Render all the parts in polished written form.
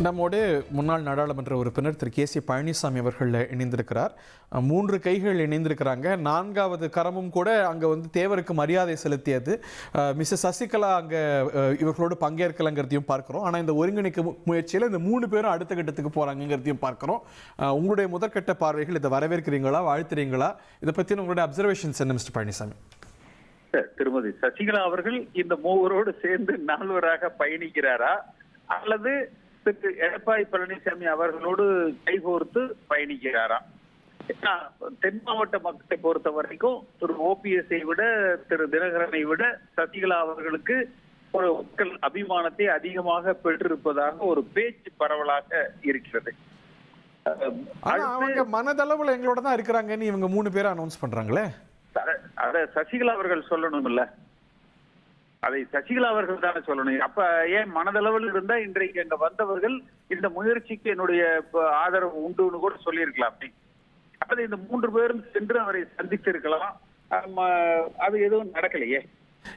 நம்மோடு முன்னாள் நாடாளுமன்ற உறுப்பினர் திரு கே சி பழனிசாமி அவர்கள் இணைந்திருக்கிறார். 3 கைகள் இணைந்திருக்கிறாங்க. 4வது கரமும் கூட அங்கே தேவருக்கு மரியாதை செலுத்தியது. மிஸ்ஸஸ் சசிகலா அங்கே இவர்களோடு பங்கேற்கலங்கிறதையும் பார்க்குறோம். ஆனால் இந்த ஒருங்கிணைக்க முயற்சியில் இந்த 3 பேரும் அடுத்த கட்டத்துக்கு போகிறாங்கிறதையும் பார்க்குறோம். உங்களுடைய முதற்கட்ட பார்வைகள் இதை வரவேற்கிறீங்களா, வாழ்த்துறீங்களா? இதை பற்றின உங்களுடைய அப்சர்வேஷன்ஸ் என்ன மிஸ்டர் பழனிசாமி? திருமதி சசிகலா அவர்கள் இந்த மூவரோடு சேர்ந்து நால்வராக பயணிக்கிறாரா அல்லது திரு எடப்பாடி பழனிசாமி அவர்களோடு கைகோர்த்து பயணிக்கிறாரா? தென் மாவட்ட மக்களை பொறுத்த வரைக்கும் திரு ஓபிஎஸ்ஐ விட திரு தினகரனை விட சசிகலா அவர்களுக்கு ஒரு மக்கள் அபிமானத்தை அதிகமாக பெற்றிருப்பதாக ஒரு பேச்சு பரவலாக இருக்கிறது. அவங்க மனதளவுல எங்களோட தான் இருக்கிறாங்கன்னு இவங்க 3 பேரும் அனௌன்ஸ் பண்றாங்களே. அத சசிகலா அவர்கள் சொல்லணும் இல்ல, அதை சசிகலா அவர்கள் தானே சொல்லணும். அப்ப ஏன் மனதளவில் இருந்தா இன்றைக்கு அங்க வந்தவர்கள் இந்த முயற்சிக்கு என்னுடைய ஆதரவு உண்டுன்னு கூட சொல்லியிருக்கலாம். அது இந்த 3 பேரும் சென்று அவரை சந்தித்திருக்கலாம். அது எதுவும் நடக்கலையே.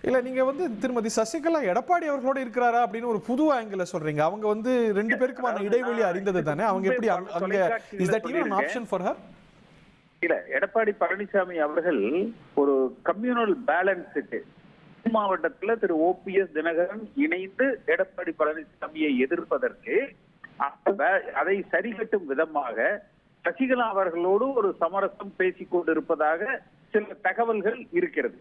இல்ல, நீங்க திருமதி சசிகலா எடப்பாடி அவர்களோட இருக்கிறாரா அப்படின்னு ஒரு புது ஆங்கிள் சொல்றீங்க. அவங்க 2 பேருக்குமான இடைவெளி அறிந்தது தானே. அவங்க எப்படி அங்க is that even an option for her? இல்ல, எடப்பாடி பழனிசாமி அவர்கள் ஒரு கம்யூனல் பேலன்ஸுக்கு மாவட்டத்துல திரு ஓபிஎஸ் தினகரன் இணைந்து எடப்பாடி பழனிசாமியை எதிர்ப்பதற்கு அதை சரிகட்டும் விதமாக சசிகலா அவர்களோடு ஒரு சமரசம் பேசிக் கொண்டிருப்பதாக சில தகவல்கள் இருக்கிறது.